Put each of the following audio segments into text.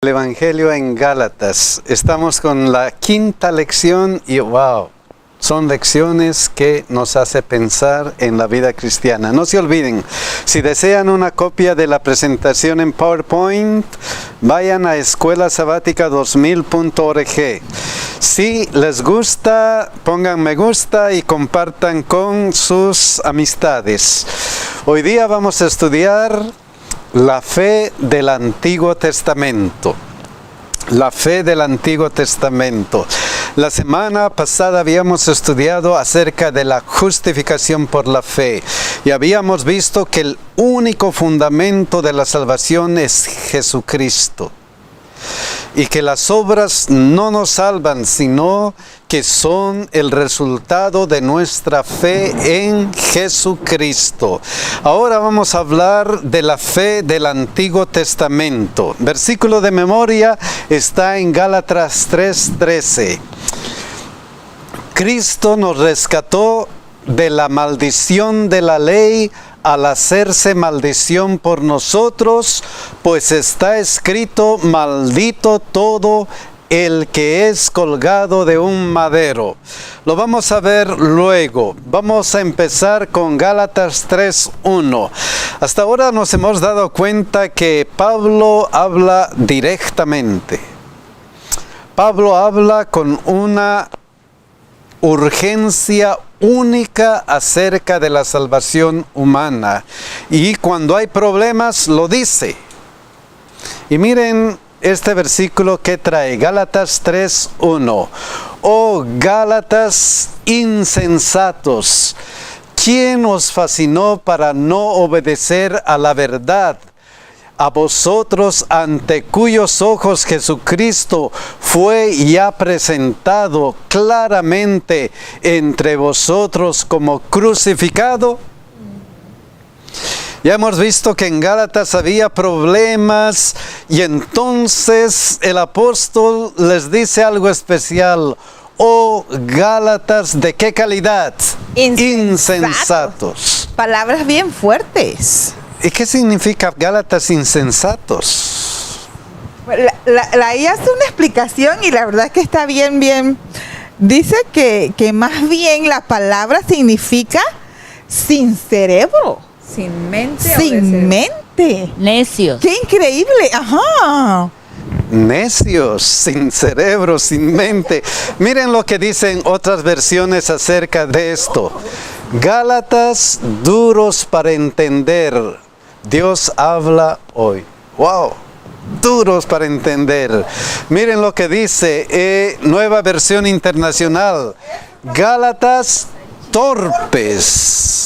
El Evangelio en Gálatas. Estamos con la quinta lección y wow, son lecciones que nos hacen pensar en la vida cristiana. No se olviden, si desean una copia de la presentación en PowerPoint, vayan a escuelasabática2000.org. Si les gusta, pongan me gusta y compartan con sus amistades. Hoy día vamos a estudiar la fe del Antiguo Testamento. La fe del Antiguo Testamento. La semana pasada habíamos estudiado acerca de la justificación por la fe y habíamos visto que el único fundamento de la salvación es Jesucristo y que las obras no nos salvan, sino que son el resultado de nuestra fe en Jesucristo. Ahora vamos a hablar de la fe del Antiguo Testamento. Versículo de memoria está en Gálatas 3:13. Cristo nos rescató de la maldición de la ley al hacerse maldición por nosotros, pues está escrito: maldito todo el que es colgado de un madero. Lo vamos a ver luego. Vamos a empezar con Gálatas 3:1. Hasta ahora nos hemos dado cuenta que Pablo habla directamente. Pablo habla con una urgencia única acerca de la salvación humana. Y cuando hay problemas, lo dice. Y miren este versículo que trae, Gálatas 3:1. Oh Gálatas insensatos, ¿quién os fascinó para no obedecer a la verdad? A vosotros, ante cuyos ojos Jesucristo fue ya presentado claramente entre vosotros como crucificado. Ya hemos visto que en Gálatas había problemas y entonces el apóstol les dice algo especial. Oh Gálatas, ¿de qué calidad? Insensatos. Palabras bien fuertes. ¿Y qué significa Gálatas insensatos? Ahí hace una explicación y la verdad es que está bien. Dice que más bien la palabra significa sin cerebro. Sin mente. Sin mente. Necios. ¡Qué increíble! Ajá. Necios, sin cerebro, sin mente. Miren lo que dicen otras versiones acerca de esto. Gálatas duros para entender. Dios habla hoy. ¡Wow! Duros para entender. Miren lo que dice Nueva Versión Internacional. Gálatas torpes.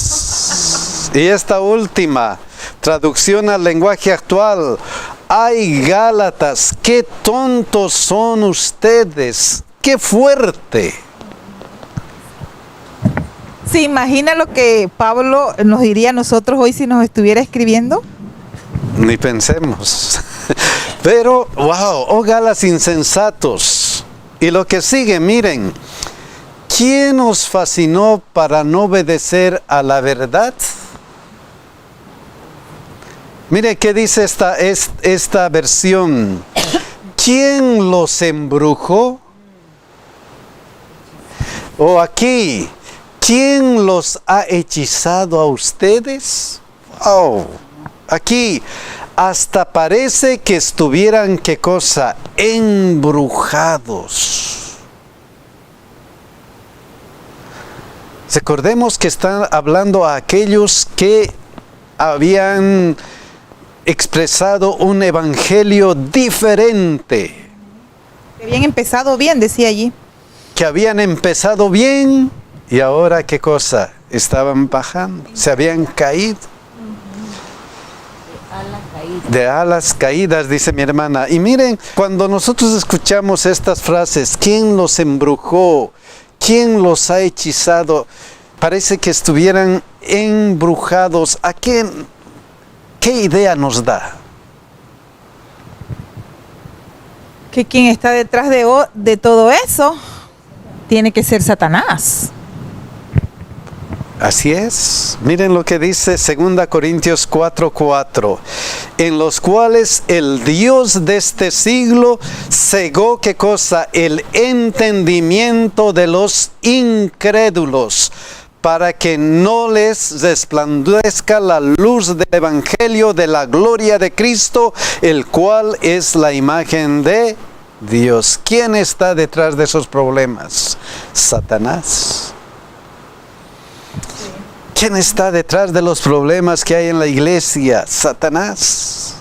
Y esta última traducción al lenguaje actual. ¡Ay, Gálatas! ¡Qué tontos son ustedes! ¡Qué fuerte! ¿Se imagina lo que Pablo nos diría a nosotros hoy si nos estuviera escribiendo? Ni pensemos. Pero, wow, oh Gálatas insensatos. Y lo que sigue, miren. ¿Quién os fascinó para no obedecer a la verdad? Mire qué dice esta versión. ¿Quién los embrujó? O aquí. ¿Quién los ha hechizado a ustedes? Oh, aquí hasta parece que estuvieran, ¿qué cosa? Embrujados. Recordemos que están hablando a aquellos que habían expresado un evangelio diferente. Que habían empezado bien, decía allí. Que habían empezado bien. Y ahora, ¿qué cosa? Estaban bajando, se habían caído. De alas caídas, dice mi hermana. Y miren, cuando nosotros escuchamos estas frases, ¿quién los embrujó? ¿Quién los ha hechizado? Parece que estuvieran embrujados. ¿A qué idea nos da? Que quien está detrás de todo eso tiene que ser Satanás. Así es. Miren lo que dice 2 Corintios 4:4. En los cuales el Dios de este siglo cegó, ¿qué cosa? El entendimiento de los incrédulos, para que no les resplandezca la luz del Evangelio de la gloria de Cristo, el cual es la imagen de Dios. ¿Quién está detrás de esos problemas? Satanás. ¿Quién está detrás de los problemas que hay en la iglesia? Satanás.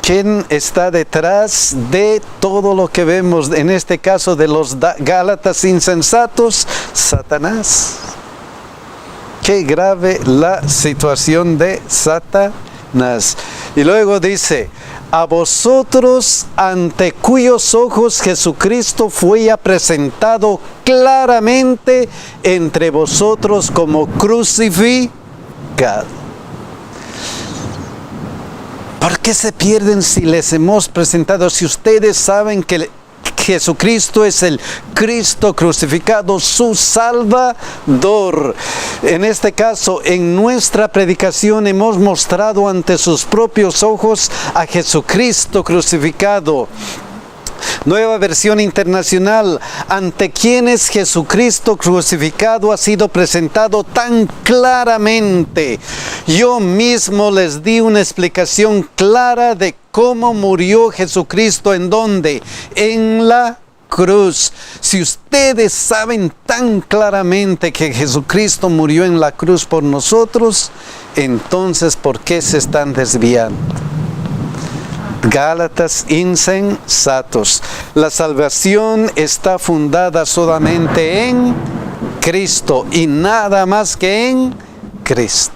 ¿Quién está detrás de todo lo que vemos, en este caso de los gálatas insensatos? Satanás. Qué grave la situación de Satanás. Y luego dice: a vosotros, ante cuyos ojos Jesucristo fue presentado claramente entre vosotros como crucificado. ¿Por qué se pierden si les hemos presentado? Si ustedes saben que Jesucristo es el Cristo crucificado, su Salvador. En este caso, en nuestra predicación hemos mostrado ante sus propios ojos a Jesucristo crucificado. Nueva Versión Internacional: ante quienes Jesucristo crucificado ha sido presentado tan claramente. Yo mismo les di una explicación clara de cómo murió Jesucristo. ¿En dónde? En la cruz. Si ustedes saben tan claramente que Jesucristo murió en la cruz por nosotros, entonces ¿por qué se están desviando? Gálatas insensatos. La salvación está fundada solamente en Cristo y nada más que en Cristo.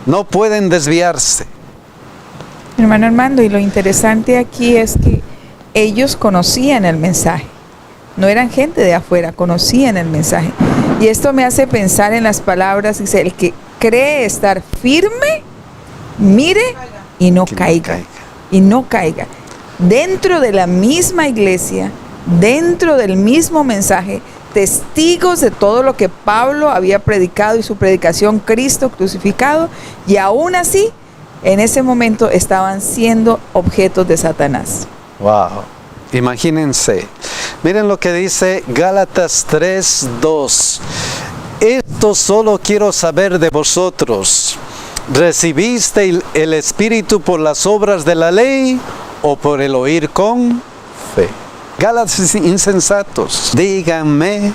No pueden desviarse. Hermano Armando, y lo interesante aquí es que ellos conocían el mensaje. No eran gente de afuera, conocían el mensaje. Y esto me hace pensar en las palabras, dice: el que cree estar firme, mire y no caiga. Y no caiga. Dentro de la misma iglesia, dentro del mismo mensaje, testigos de todo lo que Pablo había predicado y su predicación, Cristo crucificado, y aún así, en ese momento estaban siendo objetos de Satanás. Wow, imagínense. Miren lo que dice Gálatas 3:2. Esto solo quiero saber de vosotros: ¿recibiste el Espíritu por las obras de la ley o por el oír con fe? Gálatas insensatos, díganme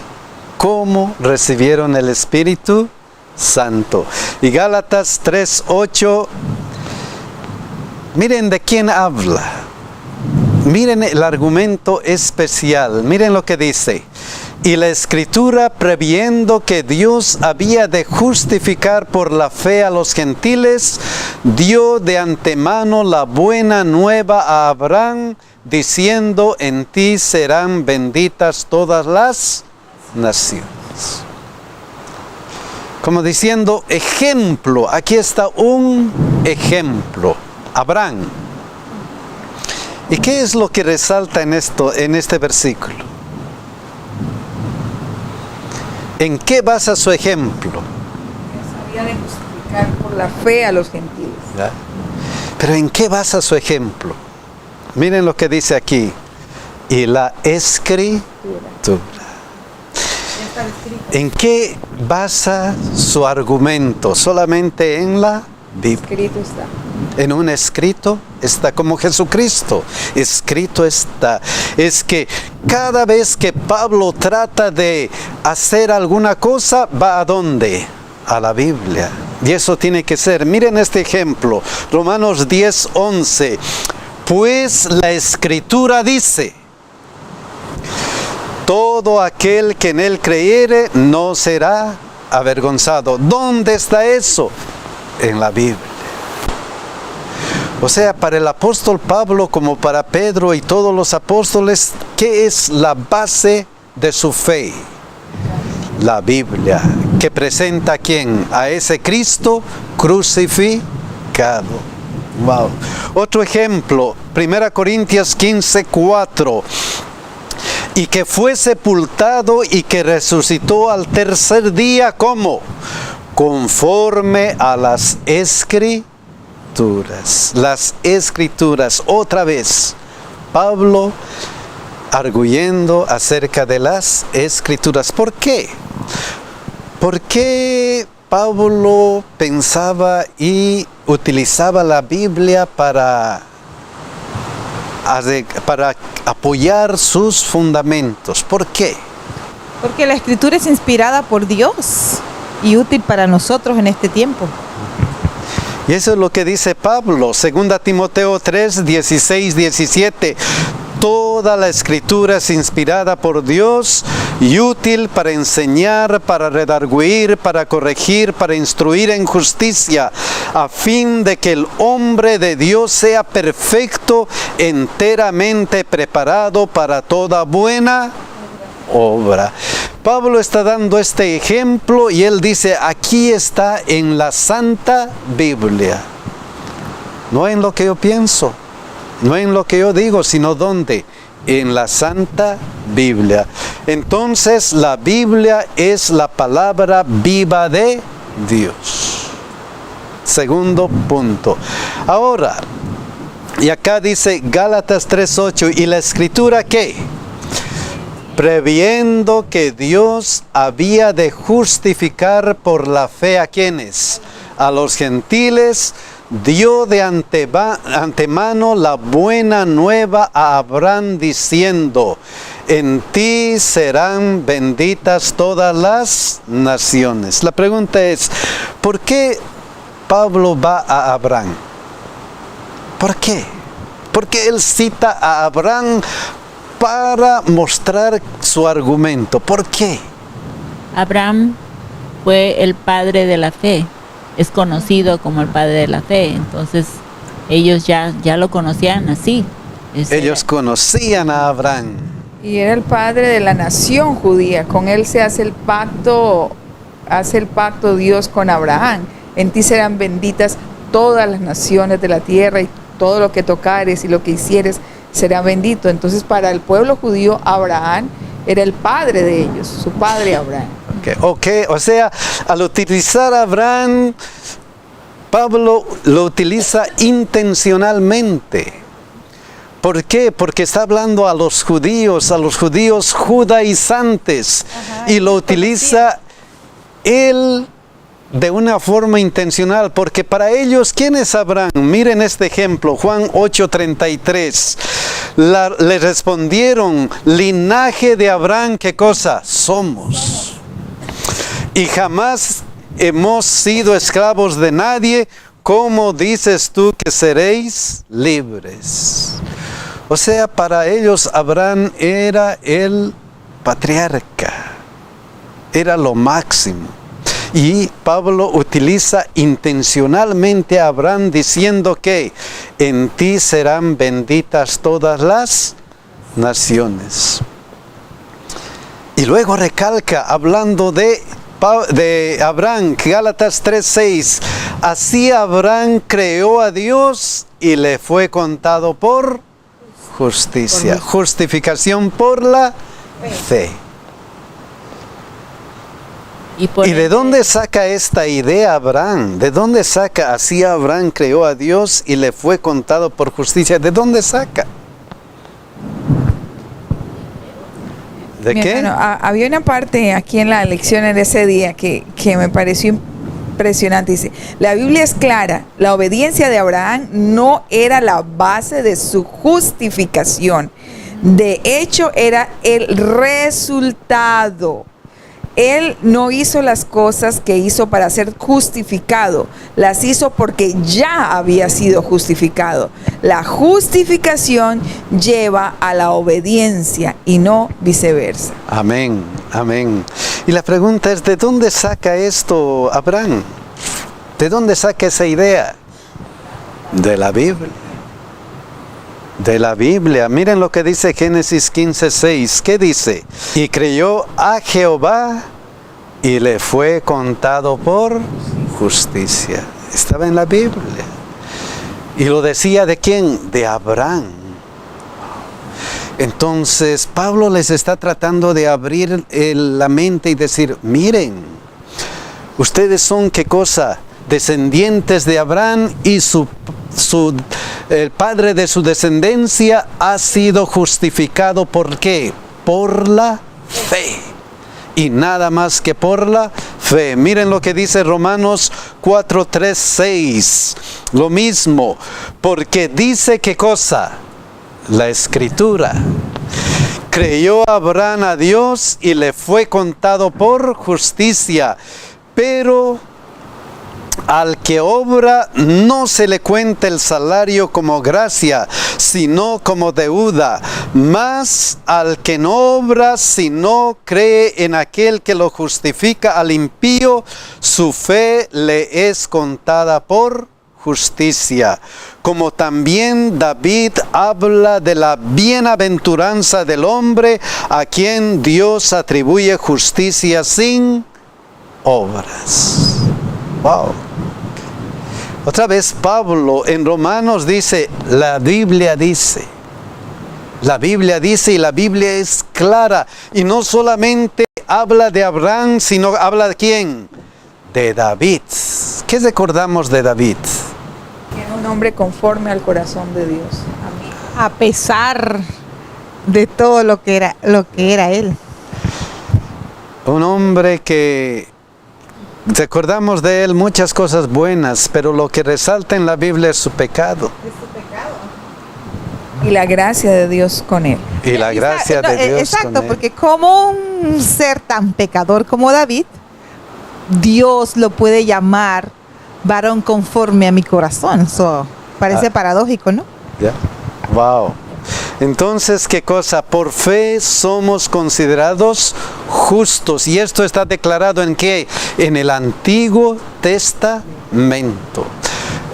cómo recibieron el Espíritu Santo. Y Gálatas 3:8, miren de quién habla. Miren el argumento especial. Miren lo que dice: y la Escritura, previendo que Dios había de justificar por la fe a los gentiles, dio de antemano la buena nueva a Abraham, diciendo: en ti serán benditas todas las naciones. Como diciendo, ejemplo, aquí está un ejemplo, Abraham. ¿Y qué es lo que resalta en este versículo? ¿En qué basa su ejemplo? Dios había de justificar por la fe a los gentiles. ¿Ya? Pero ¿en qué basa su ejemplo? Miren lo que dice aquí: y la Escritura. ¿En qué basa su argumento? Solamente en la Biblia. Escrito está. En un escrito está, como Jesucristo. Escrito está. Es que cada vez que Pablo trata de hacer alguna cosa, ¿va a dónde? A la Biblia. Y eso tiene que ser. Miren este ejemplo. Romanos 10:11. Pues la Escritura dice: todo aquel que en él creyere no será avergonzado. ¿Dónde está eso? En la Biblia. O sea, para el apóstol Pablo, como para Pedro y todos los apóstoles, ¿qué es la base de su fe? La Biblia, que presenta ¿a quién? A ese Cristo crucificado. Wow. Otro ejemplo, 1 Corintios 15:4. y que fue sepultado y que resucitó al tercer día, ¿cómo? Conforme a las Escrituras. Las Escrituras, otra vez, Pablo arguyendo acerca de las Escrituras. ¿Por qué? ¿Por qué Pablo pensaba y utilizaba la Biblia para apoyar sus fundamentos? ¿Por qué? Porque la Escritura es inspirada por Dios y útil para nosotros en este tiempo. Y eso es lo que dice Pablo, 2 Timoteo 3, 16, 17. Toda la Escritura es inspirada por Dios y útil para enseñar, para redarguir, para corregir, para instruir en justicia, a fin de que el hombre de Dios sea perfecto, enteramente preparado para toda buena obra. Pablo está dando este ejemplo y él dice, aquí está en la Santa Biblia. No en lo que yo pienso, no en lo que yo digo, sino ¿dónde? En la Santa Biblia. Entonces la Biblia es la palabra viva de Dios. Segundo punto. Ahora, y acá dice Gálatas 3:8, ¿y la Escritura qué? Previendo que Dios había de justificar por la fe a quienes, a los gentiles, dio de antemano la buena nueva a Abraham diciendo, en ti serán benditas todas las naciones. La pregunta es, ¿por qué Pablo va a Abraham? ¿Por qué? Porque él cita a Abraham para mostrar su argumento. ¿Por qué? Abraham fue el padre de la fe, es conocido como el padre de la fe, entonces ellos ya lo conocían así. Ellos conocían a Abraham. Y era el padre de la nación judía, con él se hace el pacto Dios con Abraham. En ti serán benditas todas las naciones de la tierra y todo lo que tocares y lo que hicieres será bendito. Entonces para el pueblo judío Abraham era el padre de ellos, su padre Abraham. Okay. O sea, al utilizar a Abraham, Pablo lo utiliza intencionalmente. ¿Por qué? Porque está hablando a los judíos judaizantes. Y lo utiliza él de una forma intencional, porque para ellos, ¿quién es Abraham? Miren este ejemplo, Juan 8:33. Le respondieron, linaje de Abraham, ¿qué cosa? Somos. Y jamás hemos sido esclavos de nadie, ¿cómo dices tú que seréis libres? O sea, para ellos Abraham era el patriarca, era lo máximo. Y Pablo utiliza intencionalmente a Abraham diciendo que en ti serán benditas todas las naciones. Y luego recalca, hablando de Abraham, Gálatas 3:6, así Abraham creó a Dios y le fue contado por justicia. Justificación por la fe. ¿Y de dónde saca esta idea Abraham? ¿De dónde saca así Abraham creó a Dios y le fue contado por justicia? ¿De dónde saca? ¿De qué? Hermano, había una parte aquí en la lección en ese día que me pareció impresionante. Dice, la Biblia es clara, la obediencia de Abraham no era la base de su justificación. De hecho, era el resultado. Él no hizo las cosas que hizo para ser justificado, las hizo porque ya había sido justificado. La justificación lleva a la obediencia y no viceversa. Amén, amén. Y la pregunta es, ¿de dónde saca esto Abraham? ¿De dónde saca esa idea? De la Biblia. De la Biblia. Miren lo que dice Génesis 15:6. ¿Qué dice? Y creyó a Jehová y le fue contado por justicia. Estaba en la Biblia. Y lo decía ¿de quién? De Abraham. Entonces Pablo les está tratando de abrir la mente y decir, miren, ustedes son ¿qué cosa? Descendientes de Abraham, y el padre de su descendencia ha sido justificado. ¿Por qué? Por la fe. Y nada más que por la fe. Miren lo que dice Romanos 4, 3, 6. Lo mismo. Porque dice ¿qué cosa? La Escritura. Creyó Abraham a Dios y le fue contado por justicia. Pero al que obra no se le cuenta el salario como gracia, sino como deuda. Mas al que no obra, sino cree en aquel que lo justifica al impío, su fe le es contada por justicia. Como también David habla de la bienaventuranza del hombre a quien Dios atribuye justicia sin obras. Wow. Otra vez Pablo en Romanos dice, la Biblia dice. La Biblia dice, y la Biblia es clara. Y no solamente habla de Abraham, sino habla de ¿quién? De David. ¿Qué recordamos de David? Era un hombre conforme al corazón de Dios. Amén. A pesar de todo lo que era él. Un hombre que recordamos de él muchas cosas buenas, pero lo que resalta en la Biblia es su pecado. Y la gracia de Dios con él. Y la gracia de Dios exacto, con él. porque como un ser tan pecador como David, Dios lo puede llamar varón conforme a mi corazón. Eso parece paradójico, ¿no? ¿Ya? Wow. Entonces, ¿qué cosa? Por fe somos considerados justos. Y esto está declarado ¿en qué? En el Antiguo Testamento.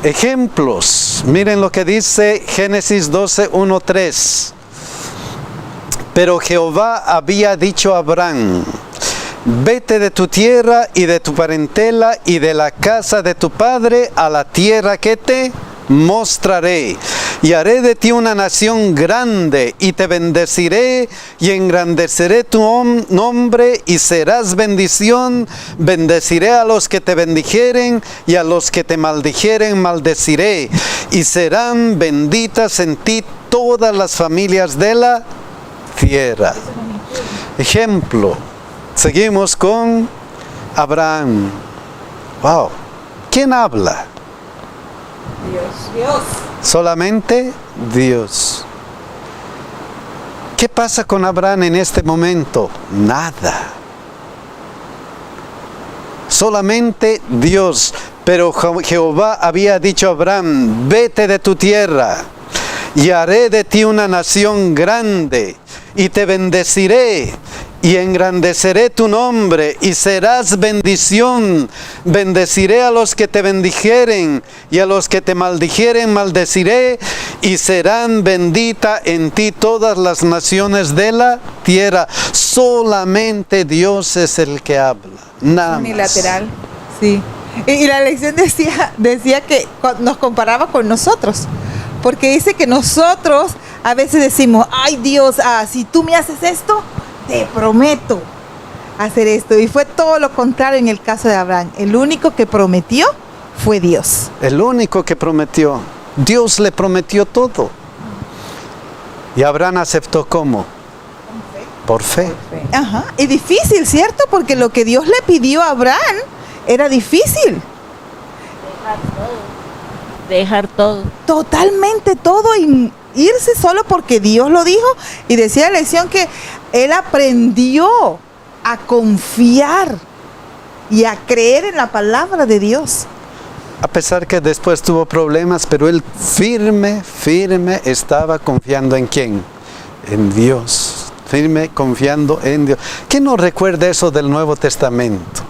Ejemplos. Miren lo que dice Génesis 12, 1, 3. Pero Jehová había dicho a Abraham, vete de tu tierra y de tu parentela y de la casa de tu padre a la tierra que te mostraré, y haré de ti una nación grande, y te bendeciré y engrandeceré tu nombre, y serás bendición. Bendeciré a los que te bendijeren, y a los que te maldijeren maldeciré, y serán benditas en ti todas las familias de la tierra. Ejemplo. Seguimos con Abraham. Wow. ¿Quién habla? Dios. Solamente Dios. ¿Qué pasa con Abraham en este momento? Nada. Solamente Dios. Pero Jehová había dicho a Abraham, vete de tu tierra y haré de ti una nación grande, y te bendeciré y engrandeceré tu nombre, y serás bendición. Bendeciré a los que te bendijeren, y a los que te maldijeren maldeciré, y serán benditas en ti todas las naciones de la tierra. Solamente Dios es el que habla. Nada más. Unilateral. Sí. Y la lección decía que nos comparaba con nosotros. Porque dice que nosotros a veces decimos, ay Dios, si tú me haces esto, te prometo hacer esto. Y fue todo lo contrario en el caso de Abraham. El único que prometió fue Dios. El único que prometió. Dios le prometió todo. Y Abraham aceptó ¿cómo? Por fe. Ajá. Y difícil, ¿cierto? Porque lo que Dios le pidió a Abraham era difícil. Dejar todo. Totalmente todo y irse solo porque Dios lo dijo. Y decía la lección que él aprendió a confiar y a creer en la palabra de Dios. A pesar que después tuvo problemas, pero él firme estaba confiando ¿en quién? En Dios. Firme confiando en Dios. ¿Quién no recuerda eso del Nuevo Testamento?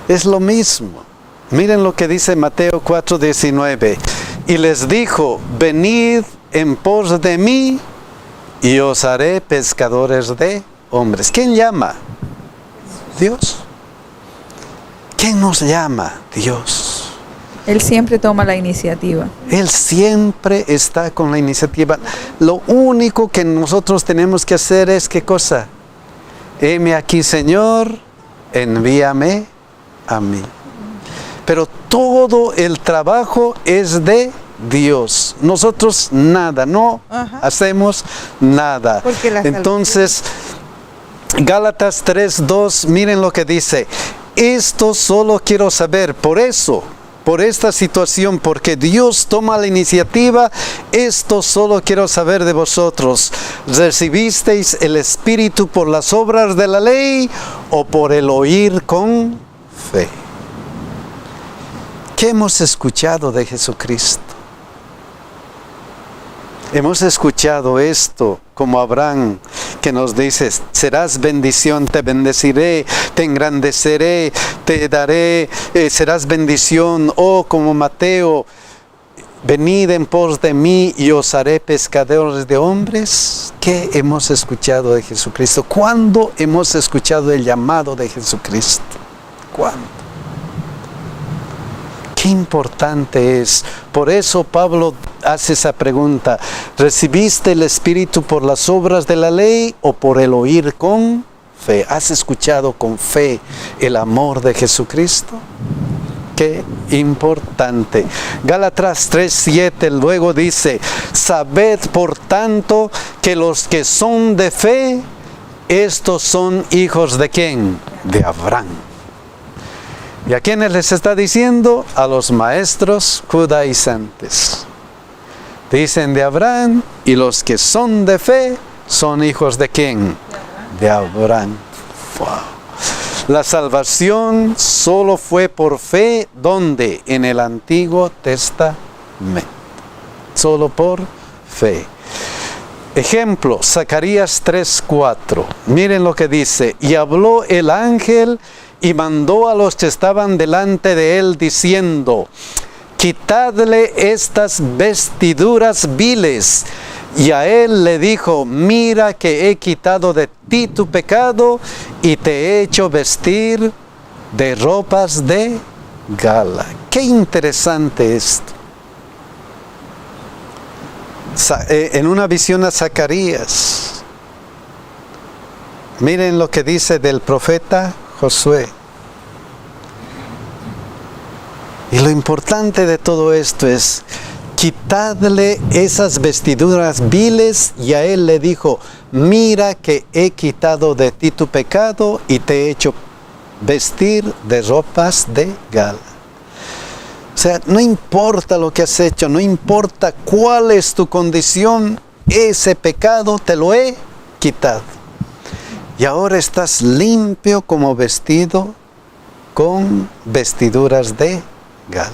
Es lo mismo. Miren lo que dice Mateo 4:19. Y les dijo, venid en pos de mí y os haré pescadores de hombres. ¿Quién llama? Dios. ¿Quién nos llama? Dios. Él siempre toma la iniciativa. Él siempre está con la iniciativa. Lo único que nosotros tenemos que hacer es, ¿qué cosa? Heme aquí, Señor, envíame a mí. Pero todo el trabajo es de Dios. Nosotros nada, no hacemos nada. Entonces, Gálatas 3:2, miren lo que dice. Esto solo quiero saber, por eso, por esta situación, porque Dios toma la iniciativa, esto solo quiero saber de vosotros. ¿Recibisteis el Espíritu por las obras de la ley o por el oír con fe? ¿Qué hemos escuchado de Jesucristo? Hemos escuchado esto como Abraham, que nos dice, serás bendición, te bendeciré, te engrandeceré, te daré, serás bendición. O como Mateo, venid en pos de mí y os haré pescadores de hombres. ¿Qué hemos escuchado de Jesucristo? ¿Cuándo hemos escuchado el llamado de Jesucristo? ¿Cuándo? Qué importante es. Por eso Pablo hace esa pregunta. ¿Recibiste el Espíritu por las obras de la ley o por el oír con fe? ¿Has escuchado con fe el amor de Jesucristo? Qué importante. Gálatas 3:7 luego dice, sabed por tanto que los que son de fe, estos son hijos de ¿quién? De Abraham. ¿Y a quiénes les está diciendo? A los maestros judaizantes. Dicen de Abraham, y los que son de fe son hijos de ¿quién? De Abraham. Wow. La salvación solo fue por fe, ¿dónde? En el Antiguo Testamento. Solo por fe. Ejemplo, Zacarías 3:4. Miren lo que dice. Y habló el ángel y mandó a los que estaban delante de él diciendo, quitadle estas vestiduras viles. Y a él le dijo, mira que he quitado de ti tu pecado y te he hecho vestir de ropas de gala. Qué interesante esto. En una visión a Zacarías, miren lo que dice del profeta Josué. Y lo importante de todo esto es, quitadle esas vestiduras viles, y a él le dijo, mira que he quitado de ti tu pecado y te he hecho vestir de ropas de gala. O sea, no importa lo que has hecho, no importa cuál es tu condición, ese pecado te lo he quitado. Y ahora estás limpio como vestido con vestiduras de gala.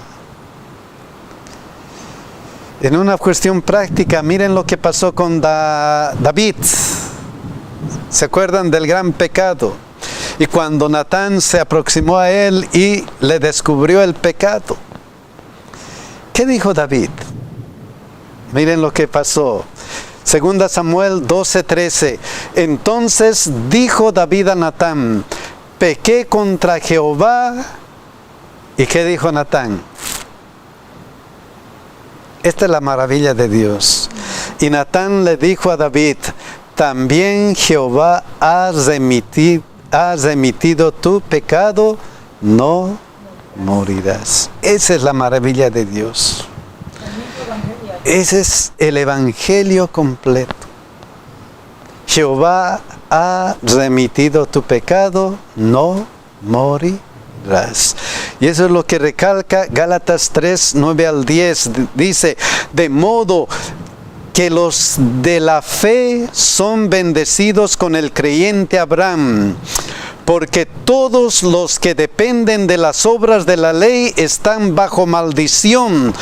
En una cuestión práctica, miren lo que pasó con David. ¿Se acuerdan del gran pecado? Y cuando Natán se aproximó a él y le descubrió el pecado, ¿qué dijo David? Miren lo que pasó. 2 Samuel 12:13. Entonces dijo David a Natán, pequé contra Jehová. ¿Y qué dijo Natán? Esta es la maravilla de Dios. Y Natán le dijo a David, también Jehová ha remitido tu pecado, no morirás. Esa es la maravilla de Dios. Ese es el evangelio completo. Jehová ha remitido tu pecado, no morirás. Y eso es lo que recalca Gálatas 3:9-10. Dice, de modo que los de la fe son bendecidos con el creyente Abraham, porque todos los que dependen de las obras de la ley están bajo maldición,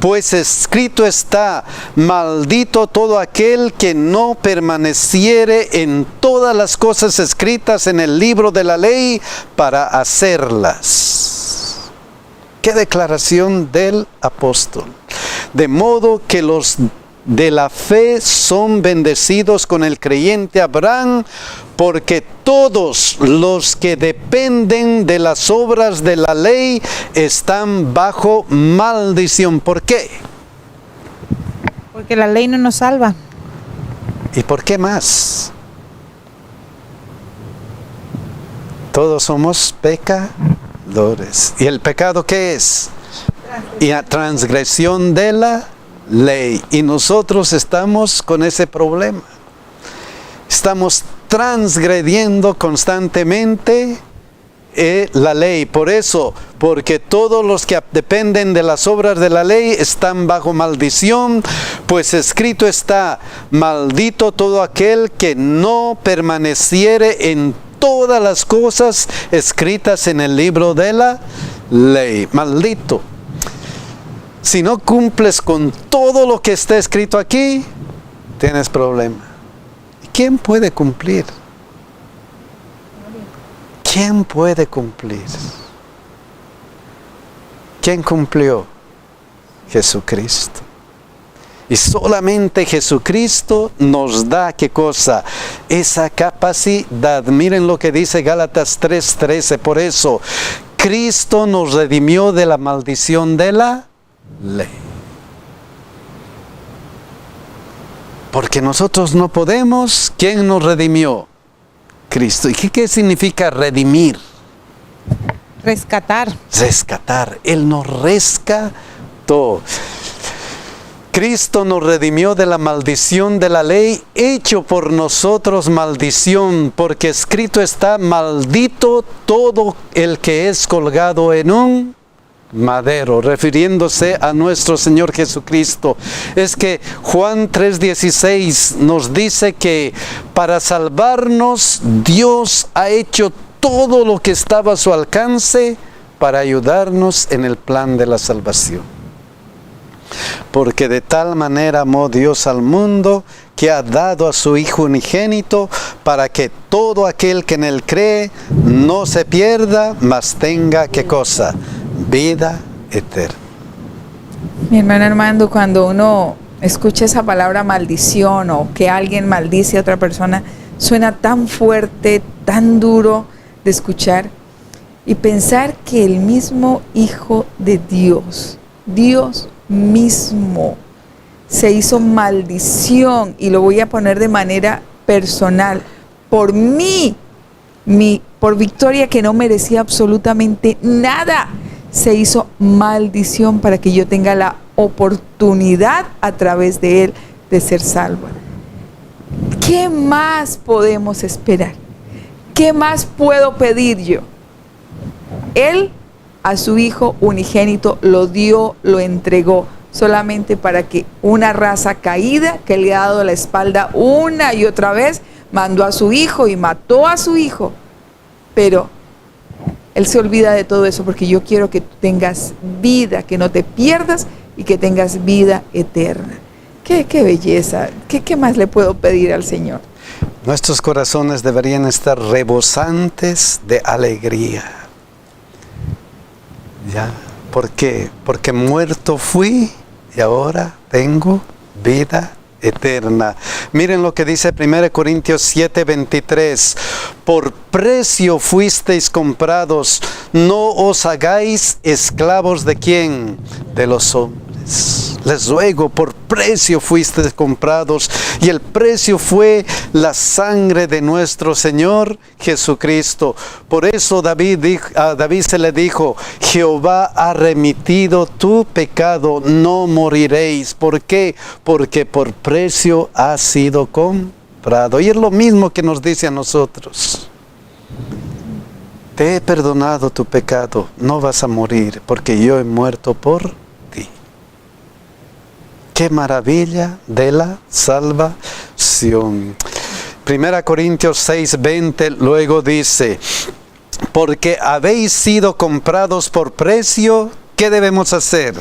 pues escrito está, maldito todo aquel que no permaneciere en todas las cosas escritas en el libro de la ley para hacerlas. ¡Qué declaración del apóstol! De modo que los de la fe son bendecidos con el creyente Abraham, porque todos los que dependen de las obras de la ley están bajo maldición. ¿Por qué? Porque la ley no nos salva. ¿Y por qué más? Todos somos pecadores. ¿Y el pecado qué es? Y la transgresión de la ley. Y nosotros estamos con ese problema. Estamos transgrediendo constantemente la ley. Por eso, porque todos los que dependen de las obras de la ley están bajo maldición, pues escrito está: maldito todo aquel que no permaneciere en todas las cosas escritas en el libro de la ley. Maldito. Si no cumples con todo lo que está escrito aquí, tienes problema. ¿Y quién puede cumplir? ¿Quién puede cumplir? ¿Quién cumplió? Jesucristo. Y solamente Jesucristo nos da, ¿qué cosa? Esa capacidad. Miren lo que dice Gálatas 3:13. Por eso, Cristo nos redimió de la maldición de la ley. Porque nosotros no podemos. ¿Quién nos redimió? Cristo. ¿Y qué significa redimir? Rescatar. Rescatar. Él nos rescató. Cristo nos redimió de la maldición de la ley, hecho por nosotros maldición, porque escrito está: maldito todo el que es colgado en un madero, refiriéndose a nuestro Señor Jesucristo. Es que Juan 3:16 nos dice que para salvarnos Dios ha hecho todo lo que estaba a su alcance para ayudarnos en el plan de la salvación. Porque de tal manera amó Dios al mundo, que ha dado a su Hijo unigénito, para que todo aquel que en él cree no se pierda, mas tenga, ¿qué cosa? Vida eterna. Mi hermano Armando, cuando uno escucha esa palabra maldición o que alguien maldice a otra persona, suena tan fuerte, tan duro de escuchar. Y pensar que el mismo Hijo de Dios, Dios mismo, se hizo maldición, y lo voy a poner de manera personal, por mí, por Victoria, que no merecía absolutamente nada, se hizo maldición para que yo tenga la oportunidad a través de él de ser salva. ¿Qué más podemos esperar? ¿Qué más puedo pedir yo? Él a su Hijo unigénito lo dio, lo entregó, solamente para que una raza caída, que le ha dado la espalda una y otra vez, mandó a su Hijo y mató a su Hijo. Pero Él se olvida de todo eso, porque yo quiero que tú tengas vida, que no te pierdas y que tengas vida eterna. ¡Qué belleza! ¿Qué más le puedo pedir al Señor? Nuestros corazones deberían estar rebosantes de alegría. ¿Ya? ¿Por qué? Porque muerto fui y ahora tengo vida eterna. Miren lo que dice 1 Corintios 7:23. Por precio fuisteis comprados, no os hagáis esclavos ¿de quién? De los hombres. Les ruego, por precio fuisteis comprados, y el precio fue la sangre de nuestro Señor Jesucristo. Por eso a David se le dijo: Jehová ha remitido tu pecado, no moriréis. ¿Por qué? Porque por precio ha sido comprado. Y es lo mismo que nos dice a nosotros: te he perdonado tu pecado, no vas a morir, porque yo he muerto por ti. ¡Qué maravilla de la salvación! 1 Corintios 6:20 luego dice: porque habéis sido comprados por precio, ¿qué debemos hacer?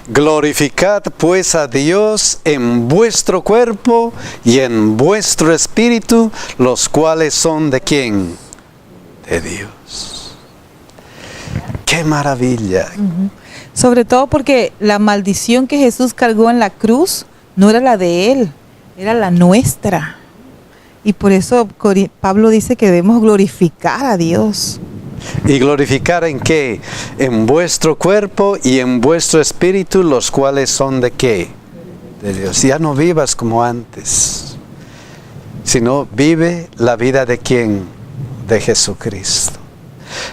Glorificad pues a Dios en vuestro cuerpo y en vuestro espíritu, los cuales son ¿de quién? De Dios. ¡Qué maravilla! Sobre todo porque la maldición que Jesús cargó en la cruz no era la de Él, era la nuestra. Y por eso Pablo dice que debemos glorificar a Dios. ¿Y glorificar en qué? En vuestro cuerpo y en vuestro espíritu, los cuales son de qué? De Dios. Ya no vivas como antes, sino vive la vida de ¿quién? De Jesucristo.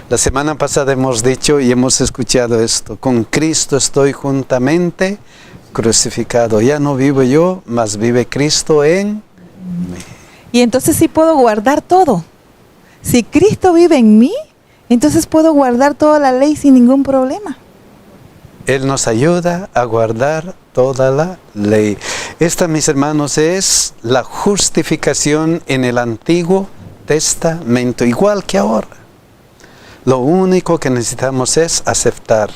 La semana pasada hemos dicho y hemos escuchado esto: con Cristo estoy juntamente crucificado. Ya no vivo yo, mas vive Cristo en mí. Y entonces sí puedo guardar todo. Si Cristo vive en mí, entonces puedo guardar toda la ley sin ningún problema. Él nos ayuda a guardar toda la ley. Esta, mis hermanos, es la justificación en el Antiguo Testamento, igual que ahora. Lo único que necesitamos es aceptar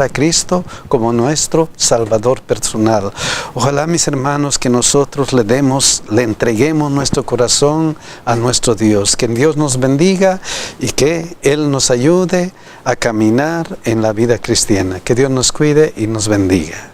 a Cristo como nuestro Salvador personal. Ojalá, mis hermanos, que nosotros le entreguemos nuestro corazón a nuestro Dios. Que Dios nos bendiga y que Él nos ayude a caminar en la vida cristiana. Que Dios nos cuide y nos bendiga.